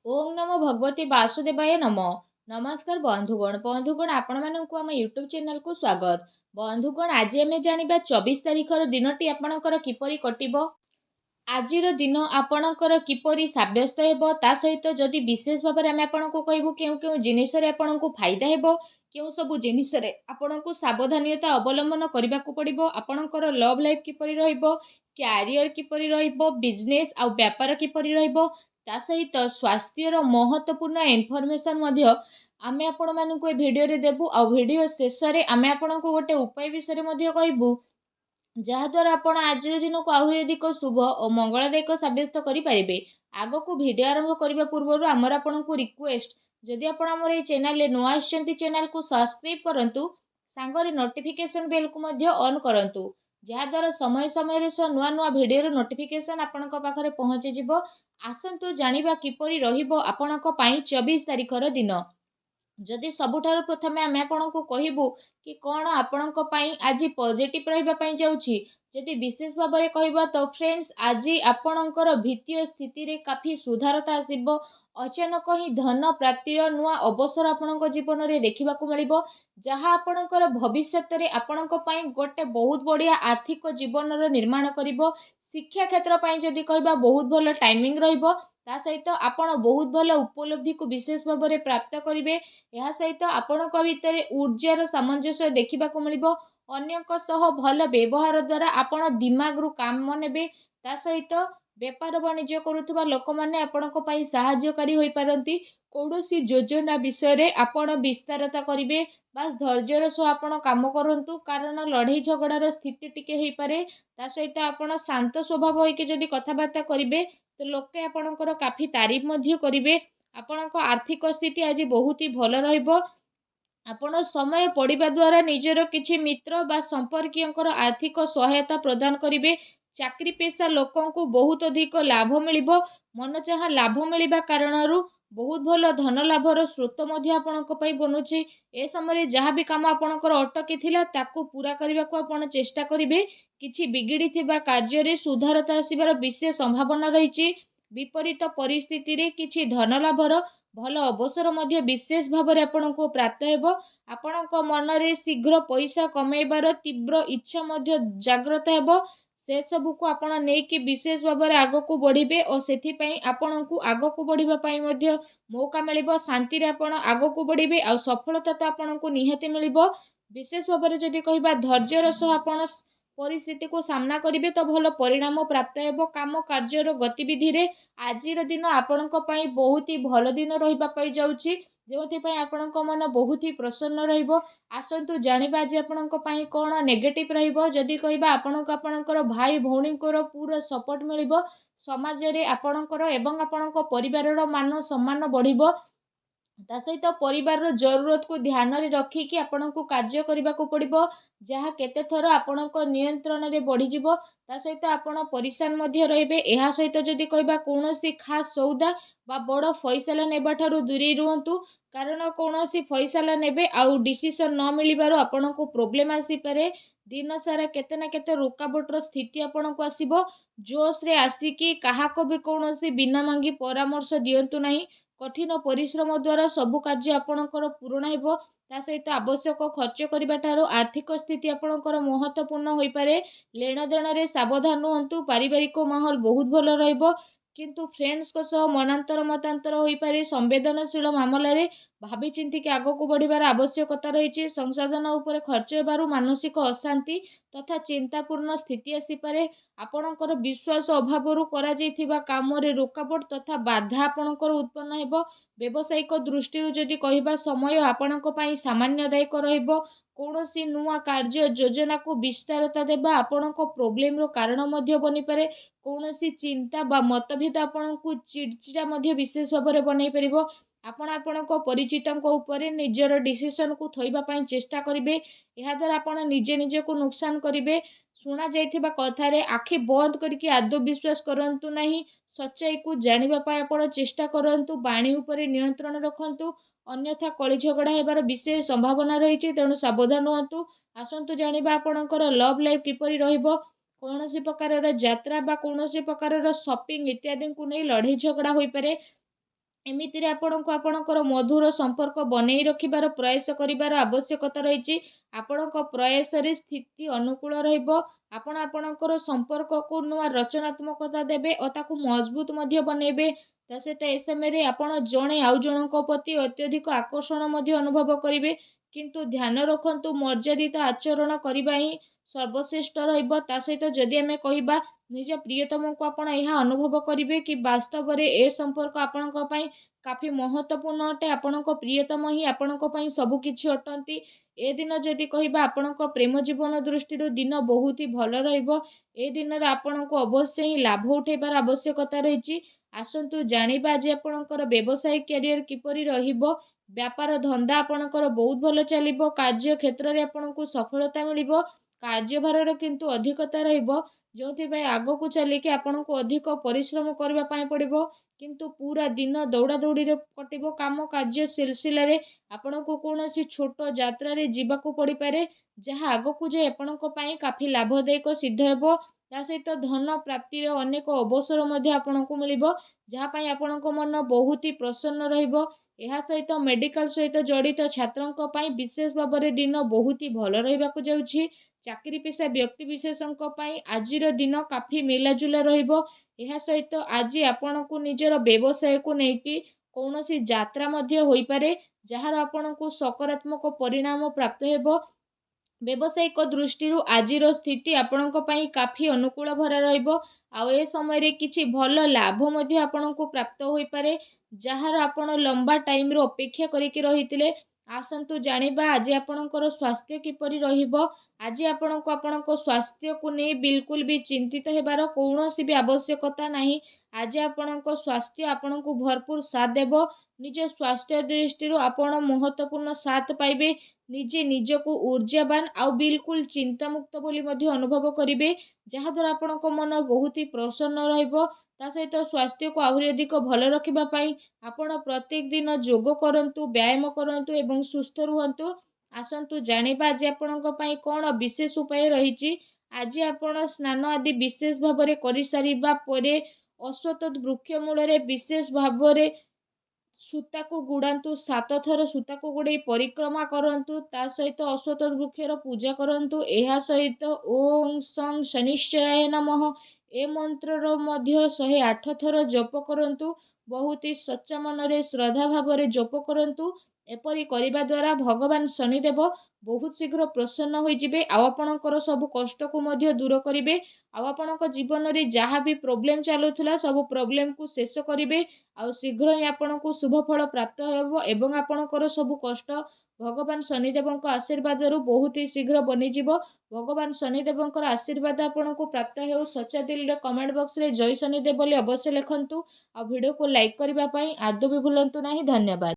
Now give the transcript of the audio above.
ओम नमो भगवते वासुदेवाय नमः। नमस्कार बंधुगण आपण मानक आम यूट्यूब चैनल को स्वागत। बंधुगण आज आम जाना 24 तारिखर दिनटी आपणकर किपरि कटिबो। आजिर दिन आपणकर किपरि साब्यस्त हेबो ता सहित जदि विशेष भाव में आम आपको कहबू केउ केउ जिनिस रे आपणको फायदा हेबो केउ सब जिनिस रे आपणको सावधानता अवलंबन करने को पड़िबो। आपणकर लव लाइफ किपरि रहइबो, क्यारियर किपरि रहइबो, बिजनेस आ व्यापार किपरि रहइबो ता सहित स्वास्थ्यर महत्वपूर्ण इनफॉरमेशन आमे आपण मानक ए भिडियो रे देबू। आ भिडियो शेष रे आमे आपणको गोटे उपाय विषय मध्ये कहबू जहाद्वारा आपण आज दिन को आहरी अधिक शुभ और मंगलदायक सब्यस्त करें। आग को भिड आरंभ करने पूर्व आमर आपण को रिक्वेस्ट जदि आपण आमर ये चैनल नुआ आछंती चैनल को सब्सक्राइब करंतु सांगरे नोटिफिकेशन बेल को मध्य ऑन करंतु जहाद्वारा समय समय रे नुआ नुआ भिडियो नोटिफिकेशन आपण पाखरे पहुंची जिवो। आसंतु जानिबा किपरि रहिबो आपणक पई 24 तारिखर दिन। जदि सबुठारु प्रथमे आमे आपणको कहबू कि कौन आपणको पई आज पॉजिटिव रहिबा पई जाउछि। जदि विशेष भाव में कहबा तो फ्रेंड्स आज आपणकर वित्तीय स्थिति रे काफी सुधारता आसीबो। अचानक ही धन प्राप्तिर नुआ अवसर आपणक जीवन रे देखिबा को मिलिबो जहा आपणकर भविष्यत रे आपणक पई गोटे बहुत बढ़िया आर्थिक जीवन रो निर्माण करिबो। शिक्षा क्षेत्र पई जदि कहबा बहुत भलो टाइमिंग रहिबो ता सहित आपण बहुत भलो उपलब्धि को विशेष भाव में प्राप्त करिवे। यह सहित आपणक भितर ऊर्जार सामंजस्य देखा मिलिबो। अन्यक सह भल व्यवहार द्वारा आपण दिमाग रु काम नेबे ता सहित व्यापार वाणिज्य करुवा लोक मैंने आपणक पई सहायकारी होई पारंती। कौनसी योजना विषय रे आपण विस्तारता करिवे बास धैर्यर सह आपण काम करंतु कारण लड़ाई झगड़ार स्थिति टिके होई पारे। ता सहित आपण शांत स्वभाव होइके जदि कथबार्ता करिवे तो लोके आपणकर काफी तारीफ मध्य करिवे। आपणक आर्थिक स्थिति आज बहुत ही भल रहिबो। आपण समय पढ़िबा द्वारा निजर किछि मित्र बा संपर्कीयंकर आर्थिक सहायता प्रदान करिवे। चाकरी पेशा लोकों को बहुत अधिक लाभ मिलिबो। मन चाहा लाभ मिलिबा कारणरू बहुत भल धन लाभर स्रोत मध्य आपणक पई बनुछि। ए समय जहाँ भी काम आपणकर अटकी थिला ताकू पूरा करने को आपण चेष्टा करिवे। किछि बिगिड़ी थिबा कार्य रे सुधारता आसिबार विशेष संभावना रहिछि। विपरीत परिस्थिति रे किछि धन लाभर भल अवसर मध्य विशेष भाव में आपको प्राप्त हेबो। आपणक मन रे शीघ्र पैसा कमेबार तीव्र इच्छा मध्य जागृत हेबो। से सबू को आपण नेकी विशेष भाव में आग को बढ़िबे और सेथि पई आपणकु आग को बढ़िबा पई मध्य मौका मिलिबो। शांति रे आपण आग को बढ़िबे आ सफलता तो आपणकु निहाती मिलिबो। विशेष भाव में जदि कहबा धैर्यर सह आपण परिस्थिति को सामना करिवे तो भल परिणाम प्राप्त हेबो। काम कार्यर गतिविधि रे आजिर दिन आपणक पई बहुत ही भल दिन रहिबा पई जाउछि जोथि पई आपणक मन बहुत ही प्रसन्न रहिबो। आसंतु जानिबा आज आपणक पई कोन नेगेटिव रहिबो। जदि कहबा आपणक आपणकर भाई भौणीकर पूरा सपोर्ट मिलिबो। समाज रे आपणकर एवं आपणक परिवारर मान सम्मान बढ़िबो। ता सहित परिवार जरूरत को ध्यान रे रखिकी आपको कार्य करने को पड़ो जहाँ केते थर आपणक नियंत्रण रे बढ़ी जिवो। ता सहित आपण परिशान मध्य रहिबे। एहा सहित जदि कहबा कौनसी खास सौदा बा बड़ फैसला नेबा ठारू दूरी रुहंतु कारण कौनसी फैसला नेबे आउ डिसीजन न मिलिबारु आपणको प्रोब्लेम आसी पारे। दिन सारा केते ना केते रुकावटर स्थिति आपणको आसीबो। जोश रे आसिकी काहाको भी कौनसी बिना मांगी परामर्श दियंतु नहीं। कठिन परिश्रम द्वारा सबु कार्य आपणकर पूर्ण हेबो। ता सहित आवश्यक खर्च करबा ठारो आर्थिक स्थिति आपणकर महत्वपूर्ण होई पारे। लेन देन रे सावधान रहंतु। पारिवारिक माहौल बहुत भल रहइबो किंतु फ्रेंड्स को सह मनांतर मतांतर होई पारे। संवेदनशील मामला रे भाभी चिंती के आगो को बढ़िबार आवश्यकता रही। संसाधन उपरे खर्च हेबारु मानसिक अशांति तथा चिंतापूर्ण स्थिति आसी पारे। आपणकर विश्वास अभाव करा जाइथिबा काम रे रुकावट तथा बाधा आपणकर उत्पन्न हेबो। व्यवसायिक दृष्टि जदि कहबा समय आपणक पई सामान्यदायक रहिबो। कौनसी नुआ कार्य योजना को विस्तारता देबा आपणक प्रोब्लेम रो कारण मध्य बनी पारे। कौनसी चिंता बा मतभेद आपणको चिड़चिड़ा मध्य विशेष भाव में बनई परिबो। आपण आपणक परिचितक उपरे निजर डिसीजन को थोइबा पई चेष्टा करिवे। एहा द्वारा आपण निजे निजे को नुकसान करिवे। शुणा जाइथिबा कथा रे आखि बंद करके आदौ विश्वास करंतु नहीं। सच्चाई को जानिबा पई आपण चेष्टा करंतु। बाणी उपरे नियंत्रण रखंतु अन्यथा कଳି झगड़ा हेबार विशेष संभावना रही। तेणु सावधान रहंतु। आसंतु जानिबा आपणकर लव लाइफ किपरि रहिबो। कौनसी प्रकार यात्रा बा कौनसी प्रकार शॉपिंग इत्यादि को नहीं लड़ाई झगड़ा होई पारे। ଏମିତିରେ ଆପଣଙ୍କୁ ଆପଣଙ୍କର ମଧୁର ସମ୍ପର୍କ ବନେଇ ରଖିବାର ପ୍ରୟାସ କରିବାର ଆବଶ୍ୟକତା ରହିଛି। ଆପଣଙ୍କ ପ୍ରୟାସରେ ସ୍ଥିତି ଅନୁକୂଳ ରହିବ। ଆପଣ ଆପଣଙ୍କର ସମ୍ପର୍କକୁ ନୂଆ ରଚନାତ୍ମକତା ଦେବେ ଓ ତାକୁ ମଜବୁତ ମଧ୍ୟ ବନେଇବେ। ତା ସହିତ ଏ ସମୟରେ ଆପଣ ଜଣେ ଆଉ ଜଣଙ୍କ ପ୍ରତି ଅତ୍ୟଧିକ ଆକର୍ଷଣ ମଧ୍ୟ ଅନୁଭବ କରିବେ। କିନ୍ତୁ ଧ୍ୟାନ ରଖନ୍ତୁ, ମର୍ଯ୍ୟାଦିତ ଆଚରଣ କରିବା ହିଁ ସର୍ବଶ୍ରେଷ୍ଠ ରହିବ। ତା ସହିତ ଯଦି ଆମେ କହିବା ନିଜ ପ୍ରିୟତମଙ୍କୁ ଆପଣ ଏହା ଅନୁଭବ କରିବେ କି ବାସ୍ତବରେ ଏ ସମ୍ପର୍କ ଆପଣଙ୍କ ପାଇଁ କାଫି ମହତ୍ତ୍ୱପୂର୍ଣ୍ଣ ଅଟେ। ଆପଣଙ୍କ ପ୍ରିୟତମ ହିଁ ଆପଣଙ୍କ ପାଇଁ ସବୁ କିଛି ଅଟନ୍ତି। ଏ ଦିନ ଯଦି କହିବା ଆପଣଙ୍କ ପ୍ରେମ ଜୀବନ ଦୃଷ୍ଟିରୁ ଦିନ ବହୁତ ହି ଭଲ ରହିବ। ଏ ଦିନରେ ଆପଣଙ୍କୁ ଅବଶ୍ୟ ହିଁ ଲାଭ ଉଠାଇବାର ଆବଶ୍ୟକତା ରହିଛି। ଆସନ୍ତୁ ଜାଣିବା ଆଜି ଆପଣଙ୍କର ବ୍ୟବସାୟ କ୍ୟାରିୟର କିପରି ରହିବ। ବ୍ୟାପାର ଧନ୍ଦା ଆପଣଙ୍କର ବହୁତ ଭଲ ଚାଲିବ। କାର୍ଯ୍ୟ କ୍ଷେତ୍ରରେ ଆପଣଙ୍କୁ ସଫଳତା ମିଳିବ। କାର୍ଯ୍ୟଭାରର କିନ୍ତୁ ଅଧିକତା ରହିବ, ଯେଉଁଥିପାଇଁ ଆଗକୁ ଚାଲିକି ଆପଣଙ୍କୁ ଅଧିକ ପରିଶ୍ରମ କରିବା ପାଇଁ ପଡ଼ିବ। କିନ୍ତୁ ପୁରା ଦିନ ଦୌଡ଼ାଦୌଡ଼ିରେ କଟିବ। କାମ କାର୍ଯ୍ୟ ସିଲସିଲାରେ ଆପଣଙ୍କୁ କୌଣସି ଛୋଟ ଯାତ୍ରାରେ ଯିବାକୁ ପଡ଼ିପାରେ, ଯାହା ଆଗକୁ ଯାଇ ଆପଣଙ୍କ ପାଇଁ କାଫି ଲାଭଦାୟକ ସିଦ୍ଧ ହେବ। ତା ସହିତ ଧନ ପ୍ରାପ୍ତିର ଅନେକ ଅବସର ମଧ୍ୟ ଆପଣଙ୍କୁ ମିଳିବ, ଯାହା ପାଇଁ ଆପଣଙ୍କ ମନ ବହୁତ ହି ପ୍ରସନ୍ନ ରହିବ। ଏହା ସହିତ ମେଡ଼ିକାଲ ସହିତ ଜଡ଼ିତ ଛାତ୍ରଙ୍କ ପାଇଁ ବିଶେଷ ଭାବରେ ଦିନ ବହୁତ ହି ଭଲ ରହିବାକୁ ଯାଉଛି। ଚାକିରି ପେଶା ବ୍ୟକ୍ତିବିଶେଷଙ୍କ ପାଇଁ ଆଜିର ଦିନ କାଫି ମିଲାଜୁଲା ରହିବ। ଏହା ସହିତ ଆଜି ଆପଣଙ୍କୁ ନିଜର ବ୍ୟବସାୟକୁ ନେଇକି କୌଣସି ଯାତ୍ରା ମଧ୍ୟ ହୋଇପାରେ, ଯାହାର ଆପଣଙ୍କୁ ସକାରାତ୍ମକ ପରିଣାମ ପ୍ରାପ୍ତ ହେବ। ବ୍ୟବସାୟିକ ଦୃଷ୍ଟିରୁ ଆଜିର ସ୍ଥିତି ଆପଣଙ୍କ ପାଇଁ କାଫି ଅନୁକୂଳ ଭରା ରହିବ। ଆଉ ଏ ସମୟରେ କିଛି ଭଲ ଲାଭ ମଧ୍ୟ ଆପଣଙ୍କୁ ପ୍ରାପ୍ତ ହୋଇପାରେ, ଯାହାର ଆପଣ ଲମ୍ବା ଟାଇମରୁ ଅପେକ୍ଷା କରିକି ରହିଥିଲେ। ଆସନ୍ତୁ ଜାଣିବା ଆଜି ଆପଣଙ୍କର ସ୍ୱାସ୍ଥ୍ୟ କିପରି ରହିବ। ଆଜି ଆପଣଙ୍କୁ ଆପଣଙ୍କ ସ୍ୱାସ୍ଥ୍ୟକୁ ନେଇ ବିଲକୁଲ ବି ଚିନ୍ତିତ ହେବାର କୌଣସି ବି ଆବଶ୍ୟକତା ନାହିଁ। ଆଜି ଆପଣଙ୍କ ସ୍ୱାସ୍ଥ୍ୟ ଆପଣଙ୍କୁ ଭରପୁର ସାଥ ଦେବ। ନିଜ ସ୍ୱାସ୍ଥ୍ୟ ଦୃଷ୍ଟିରୁ ଆପଣ ମହତ୍ତ୍ୱପୂର୍ଣ୍ଣ ସାଥ ପାଇବେ। ନିଜେ ନିଜକୁ ଊର୍ଜାବାନ ଆଉ ବିଲକୁଲ ଚିନ୍ତାମୁକ୍ତ ବୋଲି ମଧ୍ୟ ଅନୁଭବ କରିବେ, ଯାହାଦ୍ୱାରା ଆପଣଙ୍କ ମନ ବହୁତ ହି ପ୍ରସନ୍ନ ରହିବ। ତା ସହିତ ସ୍ୱାସ୍ଥ୍ୟକୁ ଆହୁରି ଅଧିକ ଭଲ ରଖିବା ପାଇଁ ଆପଣ ପ୍ରତ୍ୟେକ ଦିନ ଯୋଗ କରନ୍ତୁ, ବ୍ୟାୟାମ କରନ୍ତୁ ଏବଂ ସୁସ୍ଥ ରୁହନ୍ତୁ। ଆସନ୍ତୁ ଜାଣିବା ଆଜି ଆପଣଙ୍କ ପାଇଁ କ'ଣ ବିଶେଷ ଉପାୟ ରହିଛି। ଆଜି ଆପଣ ସ୍ନାନ ଆଦି ବିଶେଷ ଭାବରେ କରିସାରିବା ପରେ ଅଶ୍ୱତ୍ଥ ବୃକ୍ଷ ମୂଳରେ ବିଶେଷ ଭାବରେ ସୂତାକୁ ଗୁଡ଼ାନ୍ତୁ। 7 ଥର ସୂତାକୁ ଗୁଡ଼େଇ ପରିକ୍ରମା କରନ୍ତୁ। ତା ସହିତ ଅଶ୍ୱତ୍ଥ ବୃକ୍ଷର ପୂଜା କରନ୍ତୁ। ଏହା ସହିତ ଓଂ ସଂ ଶନିଶ୍ଚରାୟ ନମଃ ଏ ମନ୍ତ୍ରର ମଧ୍ୟ 108 ଥର ଜପ କରନ୍ତୁ। ବହୁତ ହି ସଚ୍ଚା ମନରେ ଶ୍ରଦ୍ଧା ଭାବରେ ଜପ କରନ୍ତୁ। ଏପରି କରିବା ଦ୍ୱାରା ଭଗବାନ ଶନିଦେବ ବହୁତ ଶୀଘ୍ର ପ୍ରସନ୍ନ ହୋଇଯିବେ, ଆଉ ଆପଣଙ୍କର ସବୁ କଷ୍ଟକୁ ମଧ୍ୟ ଦୂର କରିବେ। ଆଉ ଆପଣଙ୍କ ଜୀବନରେ ଯାହା ବି ପ୍ରୋବ୍ଲେମ୍ ଚାଲୁଥିଲା ସବୁ ପ୍ରୋବ୍ଲେମକୁ ଶେଷ କରିବେ। ଆଉ ଶୀଘ୍ର ହିଁ ଆପଣଙ୍କୁ ଶୁଭ ଫଳ ପ୍ରାପ୍ତ ହେବ ଏବଂ ଆପଣଙ୍କର ସବୁ କଷ୍ଟ ଭଗବାନ ଶନିଦେବଙ୍କ ଆଶୀର୍ବାଦରୁ ବହୁତ ହି ଶୀଘ୍ର ବନିଯିବ। ଭଗବାନ ଶନିଦେବଙ୍କର ଆଶୀର୍ବାଦ ଆପଣଙ୍କୁ ପ୍ରାପ୍ତ ହେଉ। ସଚ୍ଚା ଦିଲରେ କମେଣ୍ଟ ବକ୍ସରେ ଜୟ ଶନିଦେବ ବୋଲି ଅବଶ୍ୟ ଲେଖନ୍ତୁ। ଆଉ ଭିଡ଼ିଓକୁ ଲାଇକ୍ କରିବା ପାଇଁ ଆଦୌ ବି ଭୁଲନ୍ତୁ ନାହିଁ। ଧନ୍ୟବାଦ।